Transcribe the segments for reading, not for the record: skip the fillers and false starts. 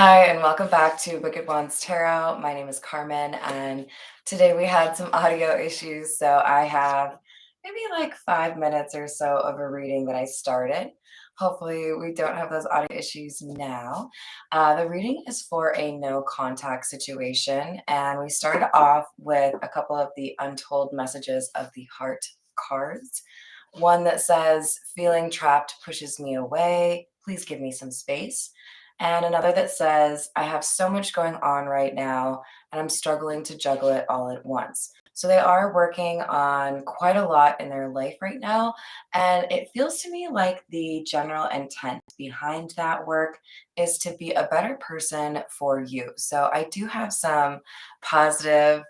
Hi, and welcome back to Wicked Ones Tarot. My name is Carmen, and today we had some audio issues, so I have maybe like 5 minutes or so of a reading that I started. Hopefully, we don't have those audio issues now. The reading is for a no contact situation, and we started off with a couple of the untold messages of the heart cards. One that says, "Feeling trapped pushes me away. Please give me some space." And another that says, "I have so much going on right now, and I'm struggling to juggle it all at once." So they are working on quite a lot in their life right now. And it feels to me like the general intent behind that work is to be a better person for you. So I do have some positive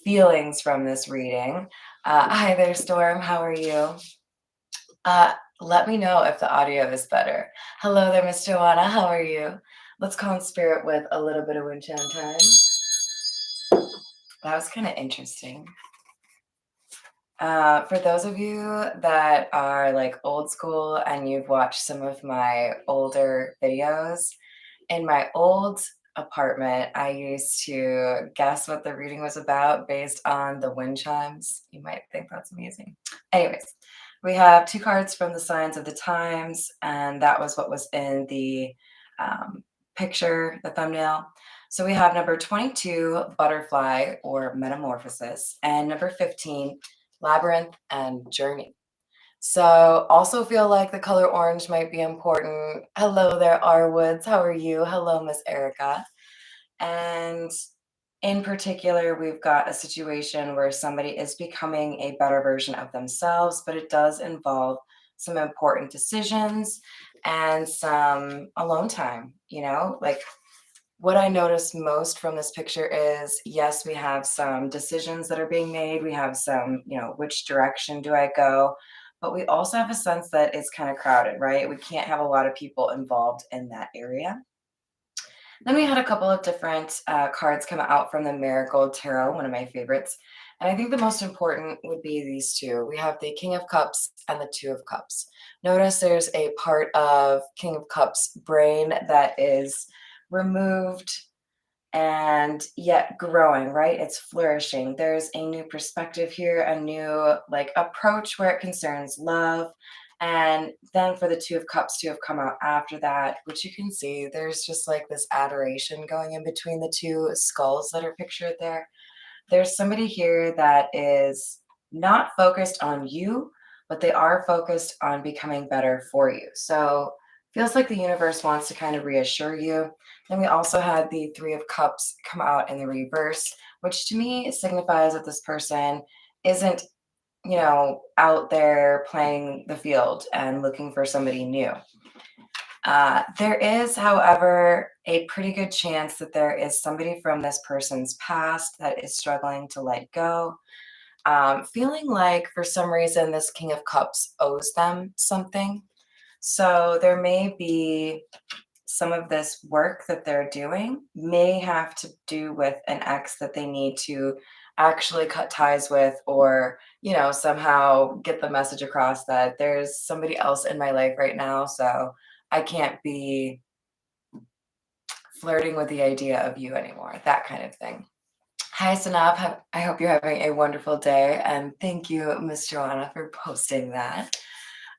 feelings from this reading. Hi there, Storm. How are you? Let me know if the audio is better. Hello there, Miss Joanna. How are you? Let's call in spirit with a little bit of wind chime time. That was kind of interesting. For those of you that are like old school and you've watched some of my older videos, in my old apartment, I used to guess what the reading was about based on the wind chimes. You might think that's amazing. Anyways, we have two cards from the signs of the times, and that was what was in the picture, the thumbnail. So we have number 22, butterfly or metamorphosis, and number 15, labyrinth and journey. So also feel like the color orange might be important. Hello there, R Woods. How are you? Hello, Miss Erica. And in particular, we've got a situation where somebody is becoming a better version of themselves, but it does involve some important decisions and some alone time, like what I noticed most from this picture is, yes, we have some decisions that are being made. We have some, which direction do I go? But we also have a sense that it's kind of crowded, right? We can't have a lot of people involved in that area. Then we had a couple of different cards come out from the Marigold Tarot, one of my favorites. And I think the most important would be these two. We have the King of Cups and the Two of Cups. Notice there's a part of King of Cups brain that is removed and yet growing, right? It's flourishing. There's a new perspective here, a new like approach where it concerns love. And then for the Two of Cups to have come out after that, which you can see, there's just like this adoration going in between the two skulls that are pictured there. There's somebody here that is not focused on you, but they are focused on becoming better for you. So feels like the universe wants to kind of reassure you. Then we also had the Three of Cups come out in the reverse, which to me signifies that this person isn't, out there playing the field and looking for somebody new. There is, however, a pretty good chance that there is somebody from this person's past that is struggling to let go. Feeling like for some reason this King of Cups owes them something. So there may be some of this work that they're doing may have to do with an ex that they need to actually cut ties with, or somehow get the message across that there's somebody else in my life right now, so I can't be flirting with the idea of you anymore, that kind of thing. Hi, Sanab. I hope you're having a wonderful day, and thank you, Miss Joanna, for posting that.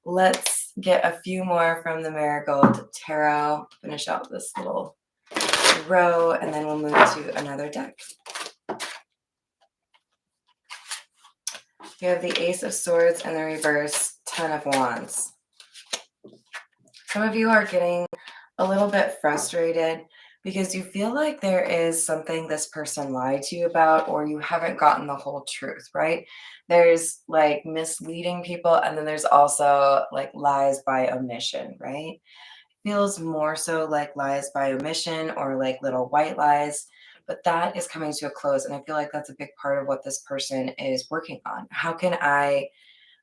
Let's get a few more from the Marigold Tarot, finish out this little row, and then we'll move to another deck. You have the Ace of Swords and the reverse, Ten of Wands. Some of you are getting a little bit frustrated because you feel like there is something this person lied to you about, or you haven't gotten the whole truth, right? There's like misleading people, and then there's also like lies by omission, right? Feels more so like lies by omission or like little white lies, but that is coming to a close. And I feel like that's a big part of what this person is working on. How can I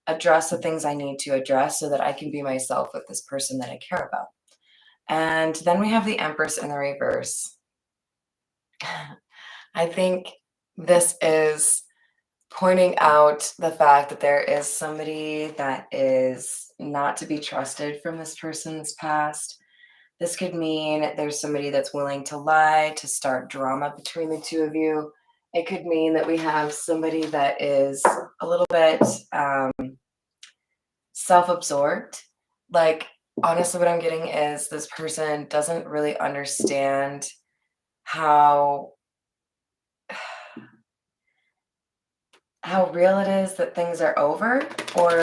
address the things I need to address so that I can be myself with this person that I care about? And then we have the Empress in the reverse. I think this is pointing out the fact that there is somebody that is not to be trusted from this person's past. This could mean there's somebody that's willing to lie, to start drama between the two of you. It could mean that we have somebody that is a little bit self-absorbed. Like, honestly, what I'm getting is this person doesn't really understand how how real it is that things are over, or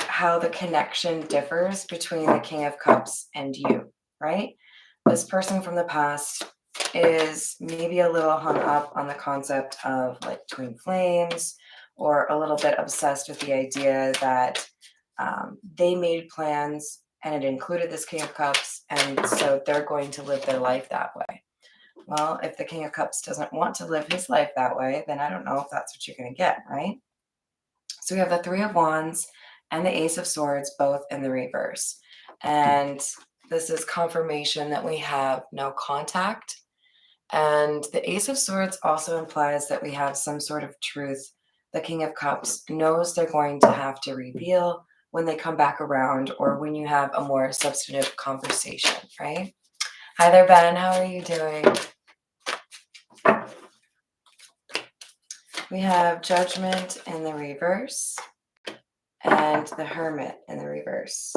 how the connection differs between the King of Cups and you, right? This person from the past is maybe a little hung up on the concept of like twin flames, or a little bit obsessed with the idea that they made plans and it included this King of Cups, and so they're going to live their life that way. Well, if the King of Cups doesn't want to live his life that way, then I don't know if that's what you're going to get, right? So we have the Three of Wands and the Ace of Swords both in the reverse. And this is confirmation that we have no contact. And the Ace of Swords also implies that we have some sort of truth the King of Cups knows they're going to have to reveal when they come back around, or when you have a more substantive conversation, right? Hi there, Ben. How are you doing? We have Judgment in the reverse and the Hermit in the reverse.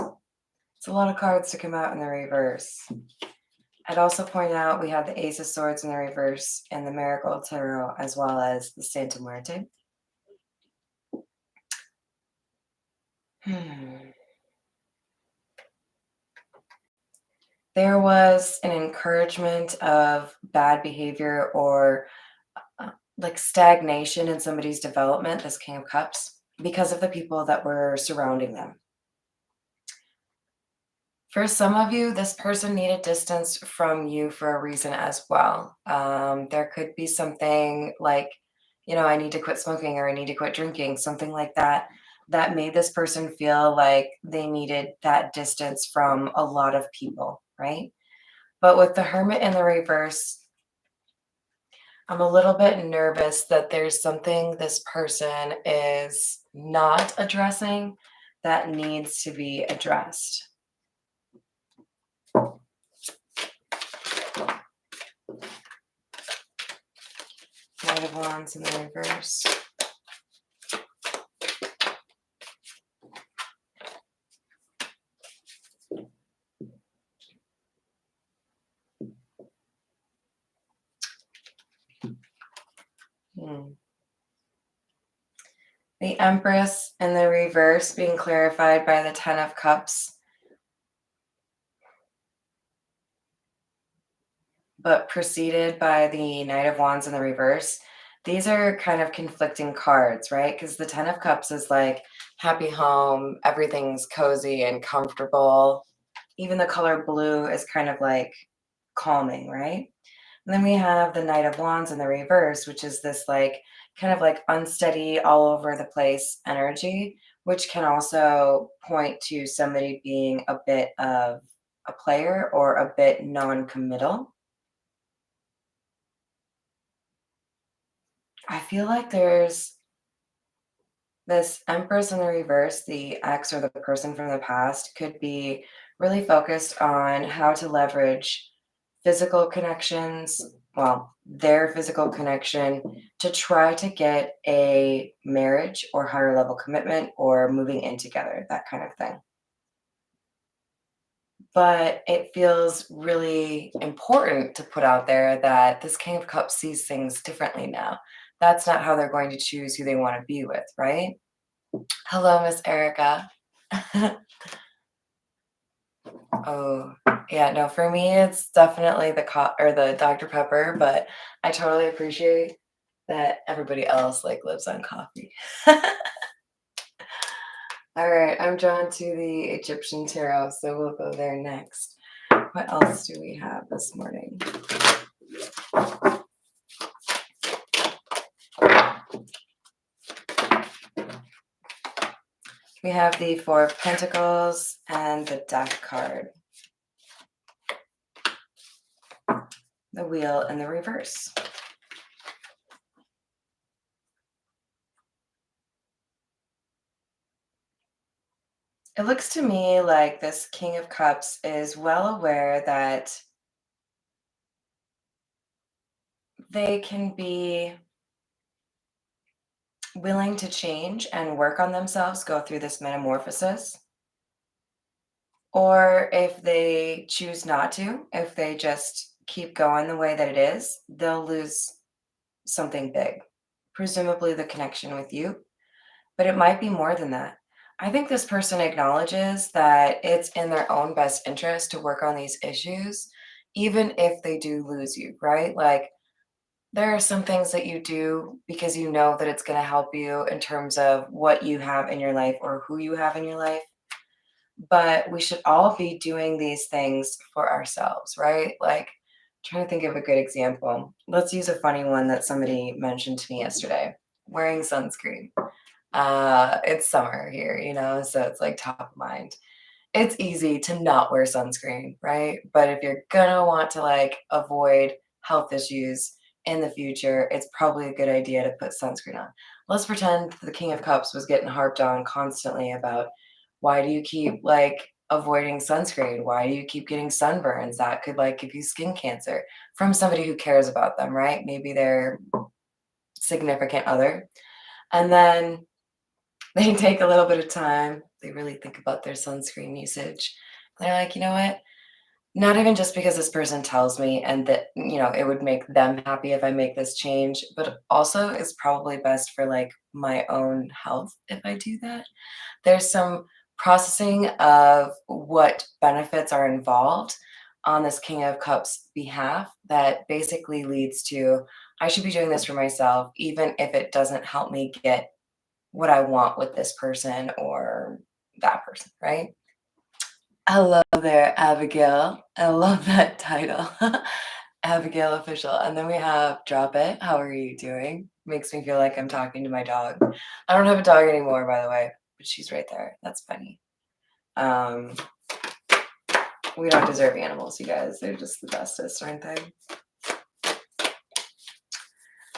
It's a lot of cards to come out in the reverse. I'd also point out we have the Ace of Swords in the reverse and the Marigold Tarot, as well as the Santa Muerte. There was an encouragement of bad behavior, or like stagnation in somebody's development, this King of Cups, because of the people that were surrounding them. For some of you, this person needed distance from you for a reason as well. There could be something like, I need to quit smoking, or I need to quit drinking, something like that, that made this person feel like they needed that distance from a lot of people, right? But with the Hermit in the reverse, I'm a little bit nervous that there's something this person is not addressing that needs to be addressed. Knight of Wands in the reverse. The Empress in the reverse being clarified by the Ten of Cups, but preceded by the Knight of Wands in the reverse. These are kind of conflicting cards, right? Because the Ten of Cups is like happy home, everything's cozy and comfortable. Even the color blue is kind of like calming, right? And then we have the Knight of Wands in the reverse, which is this like kind of like unsteady, all over the place energy, which can also point to somebody being a bit of a player or a bit non-committal. I feel like there's this Empress in the reverse, the ex or the person from the past, could be really focused on how to leverage physical connections, well, their physical connection, to try to get a marriage or higher level commitment, or moving in together, that kind of thing. But it feels really important to put out there that this King of Cups sees things differently now. That's not how they're going to choose who they want to be with, right? Hello, Miss Erica. Oh, yeah, no, for me, it's definitely the Dr. Pepper, but I totally appreciate that everybody else like lives on coffee. All right, I'm drawn to the Egyptian tarot, so we'll go there next. What else do we have this morning? We have the Four of Pentacles and the Death card. The Wheel in the reverse. It looks to me like this King of Cups is well aware that they can be willing to change and work on themselves, go through this metamorphosis. Or if they choose not to, if they just keep going the way that it is, they'll lose something big, presumably the connection with you, but it might be more than that. I think this person acknowledges that it's in their own best interest to work on these issues, even if they do lose you, right? Like, there are some things that you do because you know that it's going to help you in terms of what you have in your life or who you have in your life. But we should all be doing these things for ourselves, right? Like, trying to think of a good example. Let's use a funny one that somebody mentioned to me yesterday. Wearing sunscreen. It's summer here, so it's like top of mind. It's easy to not wear sunscreen, right? But if you're gonna want to like avoid health issues in the future, it's probably a good idea to put sunscreen on. Let's pretend the King of Cups was getting harped on constantly about why do you keep like avoiding sunscreen? Why do you keep getting sunburns? That could like give you skin cancer from somebody who cares about them, right? Maybe their significant other. And then they take a little bit of time. They really think about their sunscreen usage. They're like, you know what? Not even just because this person tells me and that, it would make them happy if I make this change, but also it's probably best for like my own health if I do that. There's some processing of what benefits are involved on this King of Cups behalf that basically leads to I should be doing this for myself, even if it doesn't help me get what I want with this person or that person, right? Hello there, Abigail. I love that title. Abigail Official. And then we have Drop It. How are you doing? Makes me feel like I'm talking to my dog. I don't have a dog anymore, by the way, but she's right there. That's funny. Um, we don't deserve animals, you guys. They're just the bestest, aren't they?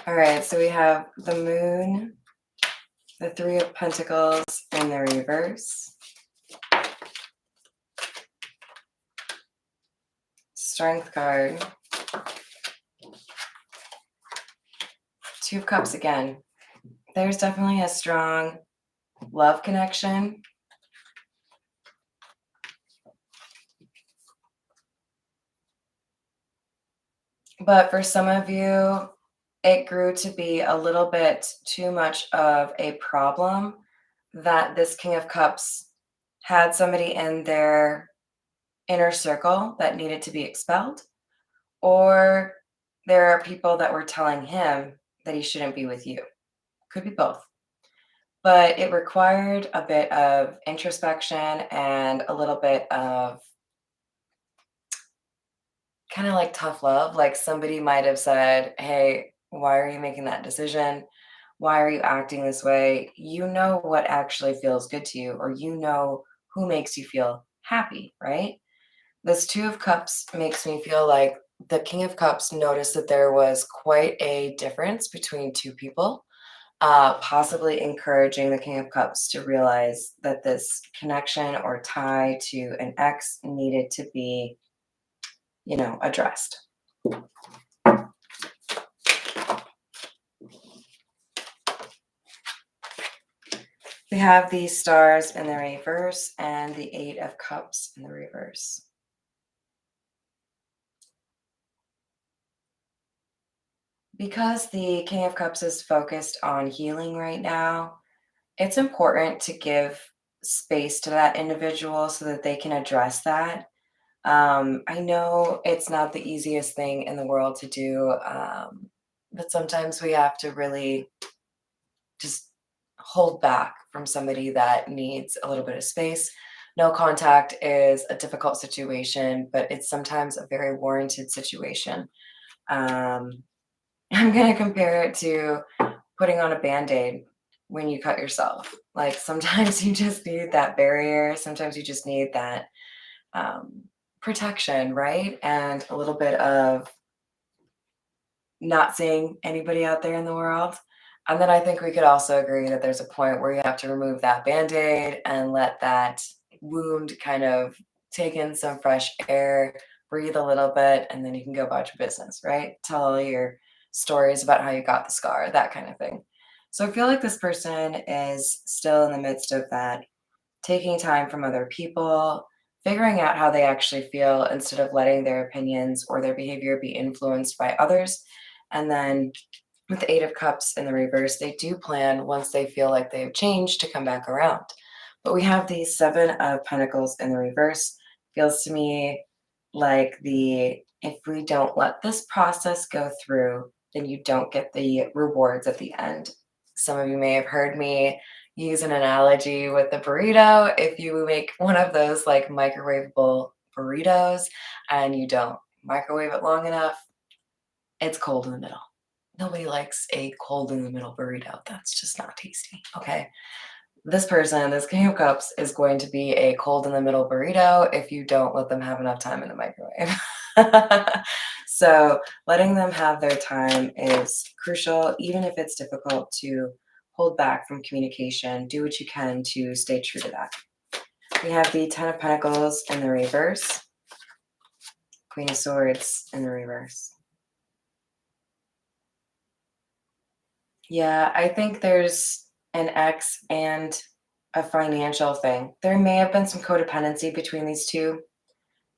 All right, so we have the moon, the Three of Pentacles in the reverse, Strength card, Two of Cups again. There's definitely a strong love connection. But for some of you, it grew to be a little bit too much of a problem that this King of Cups had somebody in their inner circle that needed to be expelled, or there are people that were telling him that he shouldn't be with you. Could be both. But it required a bit of introspection and a little bit of kind of like tough love. Like somebody might have said, "Hey, why are you making that decision? Why are you acting this way? You know what actually feels good to you, or you know who makes you feel happy, right?" This Two of Cups makes me feel like the King of Cups noticed that there was quite a difference between two people, possibly encouraging the King of Cups to realize that this connection or tie to an ex needed to be, addressed. We have the stars in the reverse and the Eight of Cups in the reverse. Because the King of Cups is focused on healing right now, it's important to give space to that individual so that they can address that. I know it's not the easiest thing in the world to do, but sometimes we have to really just hold back from somebody that needs a little bit of space. No contact is a difficult situation, but it's sometimes a very warranted situation. Um, I'm going to compare it to putting on a band aid when you cut yourself. Like sometimes you just need that barrier, sometimes you just need that protection, right? And a little bit of not seeing anybody out there in the world. And then I think we could also agree that there's a point where you have to remove that band-aid and let that wound kind of take in some fresh air, breathe a little bit, and then you can go about your business, right? Tell all your stories about how you got the scar, that kind of thing. So I feel like this person is still in the midst of that, taking time from other people, figuring out how they actually feel instead of letting their opinions or their behavior be influenced by others. And then with the Eight of Cups in the reverse, they do plan once they feel like they've changed to come back around. But we have the Seven of Pentacles in the reverse. Feels to me like if we don't let this process go through, then you don't get the rewards at the end. Some of you may have heard me use an analogy with the burrito. If you make one of those like microwavable burritos and you don't microwave it long enough, it's cold in the middle. Nobody likes a cold in the middle burrito. That's just not tasty. Okay. This person, this King of Cups, is going to be a cold in the middle burrito if you don't let them have enough time in the microwave. So letting them have their time is crucial, even if it's difficult to hold back from communication. Do what you can to stay true to that. We have the Ten of Pentacles in the reverse, Queen of Swords in the reverse. Yeah, I think there's an ex and a financial thing. There may have been some codependency between these two.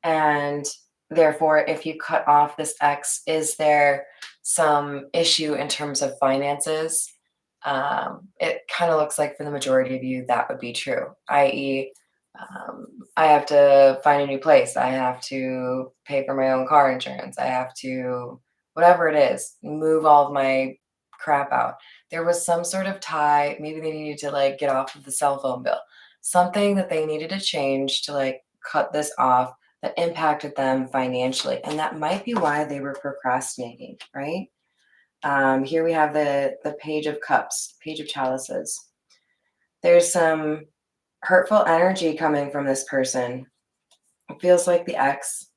And therefore, if you cut off this ex, is there some issue in terms of finances? It kind of looks like for the majority of you, that would be true, i.e., I have to find a new place. I have to pay for my own car insurance. I have to, whatever it is, move all of my crap out. There was some sort of tie. Maybe they needed to like get off of the cell phone bill, something that they needed to change to like cut this off that impacted them financially. And that might be why they were procrastinating, right? Here we have the Page of Cups, Page of Chalices. There's some hurtful energy coming from this person. It feels like the ex.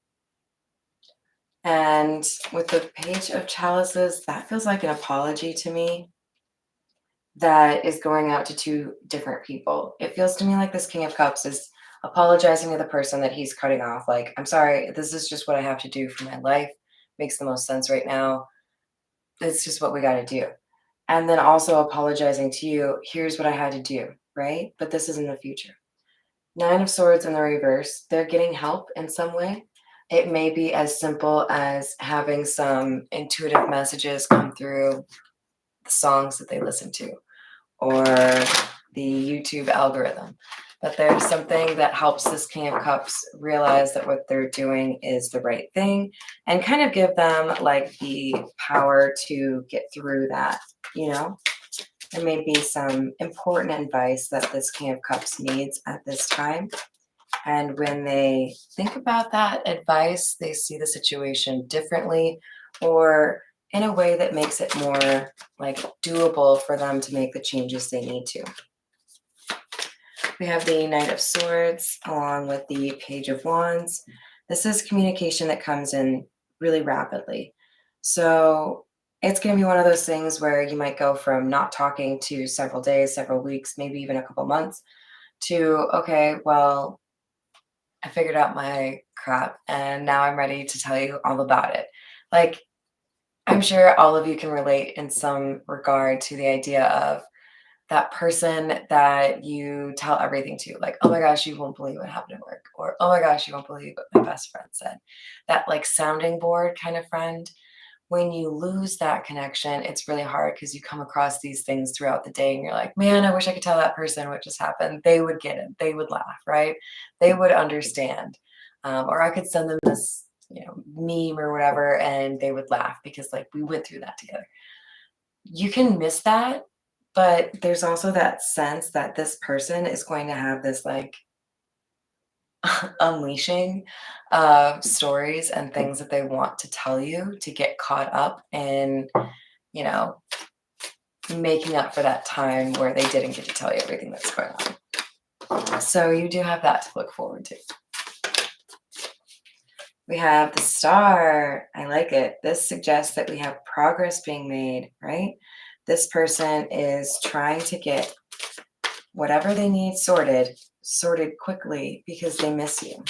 And with the Page of Chalices, that feels like an apology to me that is going out to two different people. It feels to me like this King of Cups is apologizing to the person that he's cutting off. Like, I'm sorry, this is just what I have to do for my life. Makes the most sense right now. It's just what we got to do. And then also apologizing to you. Here's what I had to do, right? But this is in the future. Nine of Swords in the reverse. They're getting help in some way. It may be as simple as having some intuitive messages come through the songs that they listen to or the YouTube algorithm. But there's something that helps this King of Cups realize that what they're doing is the right thing and kind of give them like the power to get through that, you know? There may be some important advice that this King of Cups needs at this time. And when they think about that advice, they see the situation differently or in a way that makes it more like doable for them to make the changes they need to. We have the Knight of Swords along with the Page of Wands. This is communication that comes in really rapidly. So it's going to be one of those things where you might go from not talking to several days, several weeks, maybe even a couple months to, okay, well, I figured out my crap and now I'm ready to tell you all about it. Like, I'm sure all of you can relate in some regard to the idea of that person that you tell everything to, like, oh my gosh, you won't believe what happened at work, or oh my gosh, you won't believe what my best friend said. That like sounding board kind of friend. When you lose that connection, it's really hard because you come across these things throughout the day and you're like, man, I wish I could tell that person what just happened. They would get it. They would laugh, right? They would understand. Or I could send them this, meme or whatever, and they would laugh because like we went through that together. You can miss that, but there's also that sense that this person is going to have this like unleashing of stories and things that they want to tell you to get caught up in, you know, making up for that time where they didn't get to tell you everything that's going on. So you do have that to look forward to. We have the Star. I like it. This suggests that we have progress being made, right? This person is trying to get whatever they need sorted sorted quickly because they miss you.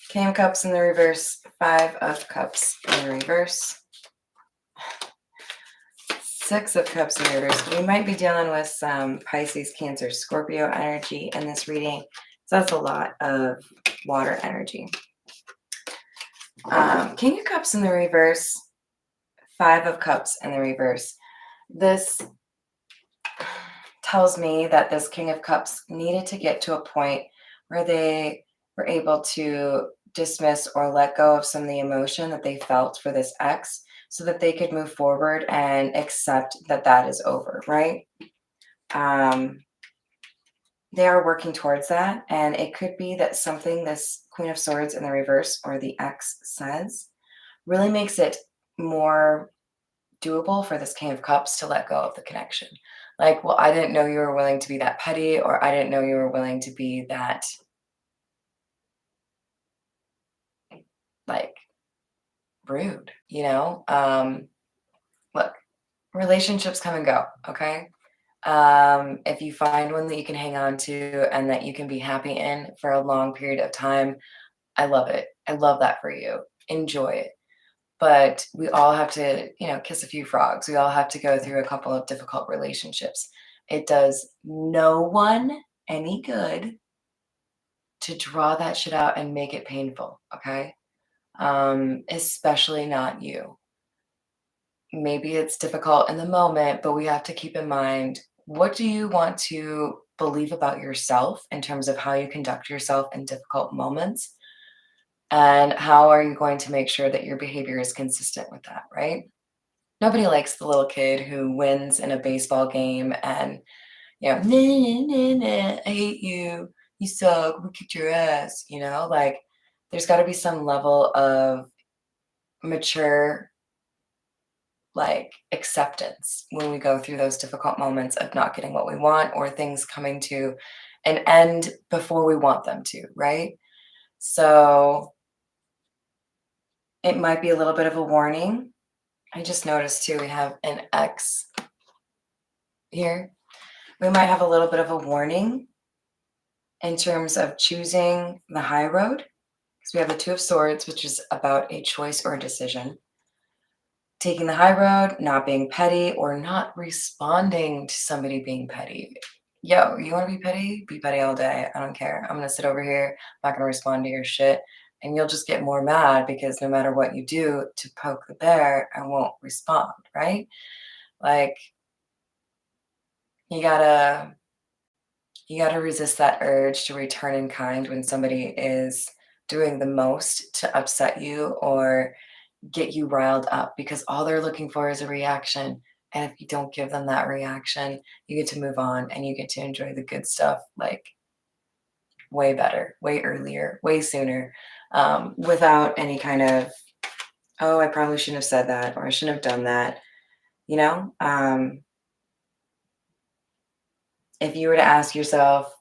King of Cups in the reverse, Five of Cups in the reverse, Six of Cups in the reverse. We might be dealing with some Pisces, Cancer, Scorpio energy in this reading. So that's a lot of water energy. King of Cups in the reverse, Five of Cups in the reverse. This tells me that this King of Cups needed to get to a point where they were able to dismiss or let go of some of the emotion that they felt for this ex so that they could move forward and accept that that is over, right? They are working towards that, and it could be that something this Queen of Swords in the reverse or the ex says really makes it more doable for this King of Cups to let go of the connection. Like, well, I didn't know you were willing to be that petty, or I didn't know you were willing to be that, like, rude, you know? Look, relationships come and go, okay? If you find one that you can hang on to and that you can be happy in for a long period of time, I love it. I love that for you. Enjoy it. But we all have to, kiss a few frogs. We all have to go through a couple of difficult relationships. It does no one any good to draw that shit out and make it painful, okay? Especially not you. Maybe it's difficult in the moment, but we have to keep in mind, what do you want to believe about yourself in terms of how you conduct yourself in difficult moments? And how are you going to make sure that your behavior is consistent with that, right? Nobody likes the little kid who wins in a baseball game and, nah, nah, nah, nah, I hate you. You suck. We kicked your ass. Like, there's got to be some level of mature, like, acceptance when we go through those difficult moments of not getting what we want or things coming to an end before we want them to, right? So it might be a little bit of a warning. I just noticed too, we have an X here. We might have a little bit of a warning in terms of choosing the high road, because we have the Two of Swords, which is about a choice or a decision. Taking the high road, not being petty, or not responding to somebody being petty. Yo, you want to be petty? Be petty all day. I don't care. I'm going to sit over here. I'm not going to respond to your shit. And you'll just get more mad because no matter what you do to poke the bear, I won't respond, right? Like, you gotta resist that urge to return in kind when somebody is doing the most to upset you or get you riled up, because all they're looking for is a reaction. And if you don't give them that reaction, you get to move on and you get to enjoy the good stuff, like, way better, way earlier, way sooner, without any kind of, oh, I probably shouldn't have said that, or I shouldn't have done that. If you were to ask yourself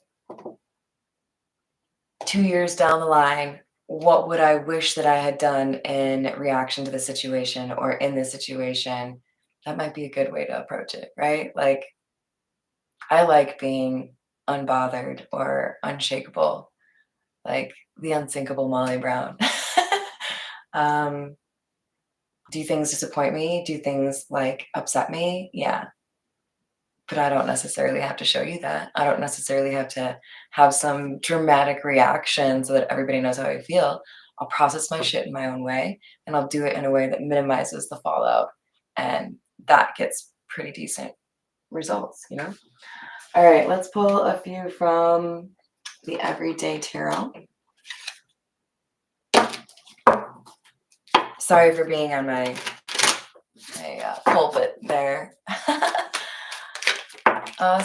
2 years down the line, what would I wish that I had done in reaction to the situation or in this situation? That might be a good way to approach it, right? Like, I like being unbothered or unshakable, like the unsinkable Molly Brown. Do things disappoint me? Do things, like, upset me? Yeah. But I don't necessarily have to show you that. I don't necessarily have to have some dramatic reaction so that everybody knows how I feel. I'll process my shit in my own way, and I'll do it in a way that minimizes the fallout, and that gets pretty decent results, All right, let's pull a few from the Everyday Tarot. Sorry for being on my pulpit there.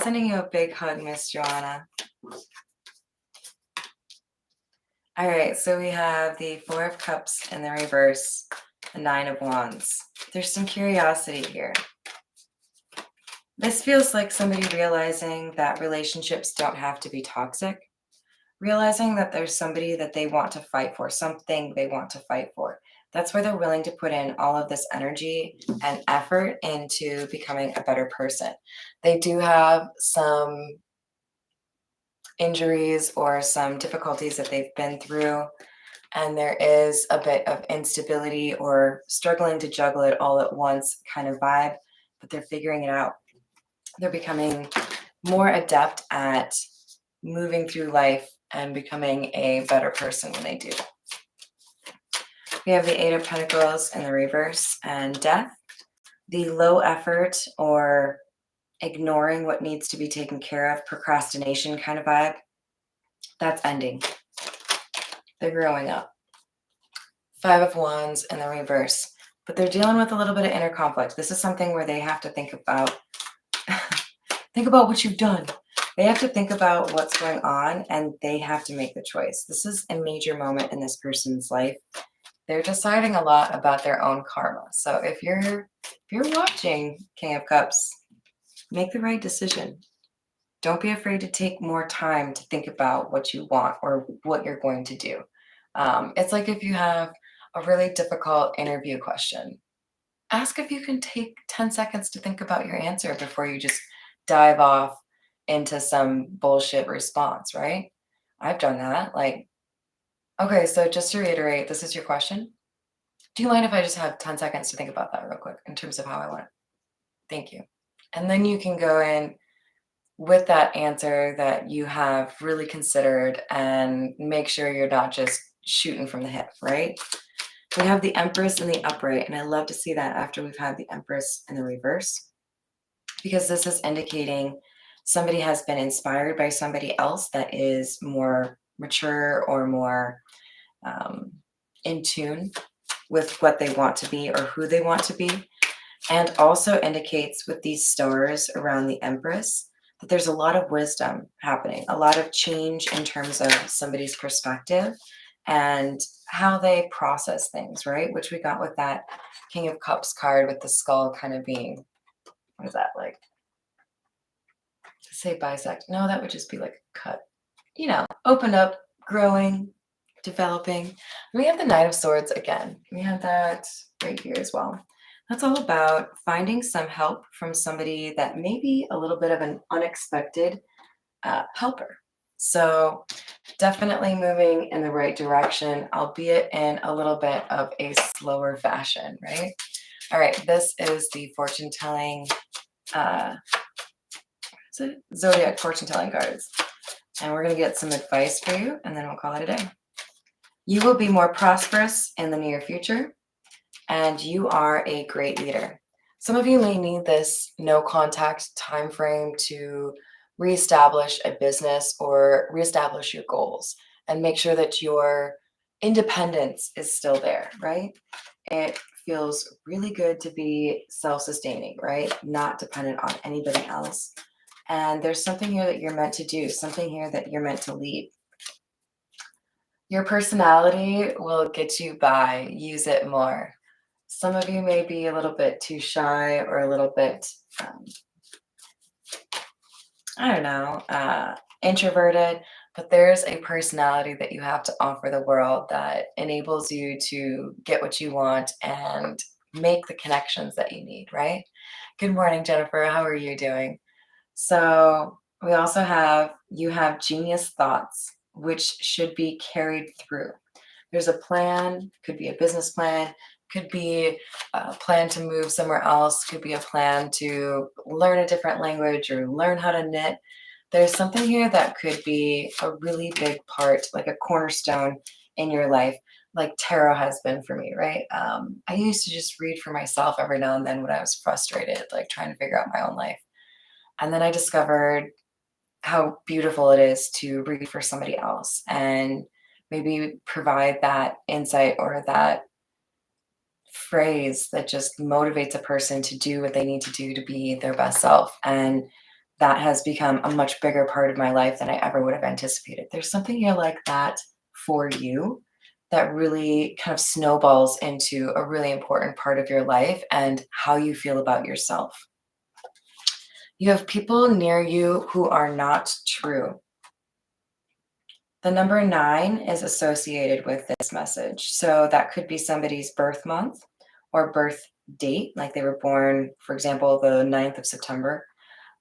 Sending you a big hug, Miss Joanna. All right, so we have the Four of Cups in the reverse, the Nine of Wands. There's some curiosity here. This feels like somebody realizing that relationships don't have to be toxic, realizing that there's somebody that they want to fight for, something they want to fight for. That's where they're willing to put in all of this energy and effort into becoming a better person. They do have some injuries or some difficulties that they've been through, and there is a bit of instability or struggling to juggle it all at once kind of vibe, but they're figuring it out. They're becoming more adept at moving through life and becoming a better person when they do. We have the Eight of Pentacles in the reverse and death. The low effort or ignoring what needs to be taken care of, procrastination kind of vibe, that's ending. They're growing up. Five of Wands in the reverse, but they're dealing with a little bit of inner conflict. This is something where they have to think about what you've done. They have to think about what's going on and they have to make the choice. This is a major moment in this person's life. They're deciding a lot about their own karma. So if you're watching King of Cups, make the right decision. Don't be afraid to take more time to think about what you want or what you're going to do. It's like if you have a really difficult interview question, ask if you can take 10 seconds to think about your answer before you just dive off into some bullshit response, right? I've done that. Like, okay, so just to reiterate, this is your question. Do you mind if I just have 10 seconds to think about that real quick in terms of how I want it? Thank you. And then you can go in with that answer that you have really considered and make sure you're not just shooting from the hip, right? We have the Empress in the upright, and I love to see that after we've had the Empress in the reverse, because this is indicating somebody has been inspired by somebody else that is more mature or more in tune with what they want to be or who they want to be. And also indicates with these stars around the Empress that there's a lot of wisdom happening, a lot of change in terms of somebody's perspective and how they process things, right? Which we got with that King of Cups card with the skull kind of being, what is that like? To say bisect. No, that would just be like a cut. You know, opened up, growing, developing. We have the Knight of Swords again. We have that right here as well. That's all about finding some help from somebody that may be a little bit of an unexpected helper. So definitely moving in the right direction, albeit in a little bit of a slower fashion, right? All right, this is the fortune telling, zodiac fortune telling cards. And we're going to get some advice for you, and then we'll call it a day. You will be more prosperous in the near future, and you are a great leader. Some of you may need this no contact time frame to reestablish a business or reestablish your goals and make sure that your independence is still there, right? It feels really good to be self-sustaining, right? Not dependent on anybody else. And there's something here that you're meant to do, something here that you're meant to lead. Your personality will get you by. Use it more. Some of you may be a little bit too shy or a little bit, introverted, but there's a personality that you have to offer the world that enables you to get what you want and make the connections that you need, right? Good morning, Jennifer. How are you doing? So we also have, you have genius thoughts, which should be carried through. There's a plan, could be a business plan, could be a plan to move somewhere else, could be a plan to learn a different language or learn how to knit. There's something here that could be a really big part, like a cornerstone in your life, like tarot has been for me, right? I used to just read for myself every now and then when I was frustrated, like trying to figure out my own life. And then I discovered how beautiful it is to read for somebody else and maybe provide that insight or that phrase that just motivates a person to do what they need to do to be their best self. And that has become a much bigger part of my life than I ever would have anticipated. There's something here like that for you that really kind of snowballs into a really important part of your life and how you feel about yourself. You have people near you who are not true. The number 9 is associated with this message. So that could be somebody's birth month or birth date, like they were born, for example, the 9th of September,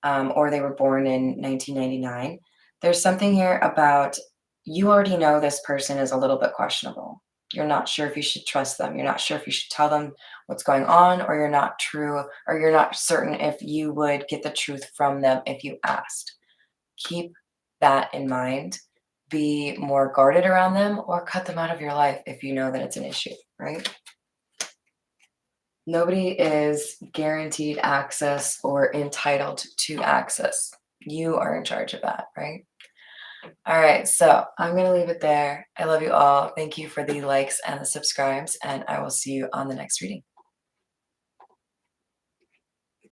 or they were born in 1999. There's something here about you already know this person is a little bit questionable. You're not sure if you should trust them. You're not sure if you should tell them what's going on, or you're not true, or you're not certain if you would get the truth from them if you asked. Keep that in mind. Be more guarded around them or cut them out of your life if you know that it's an issue, right? Nobody is guaranteed access or entitled to access. You are in charge of that, right? All right, so I'm going to leave it there. I love you all. Thank you for the likes and the subscribes, and I will see you on the next reading.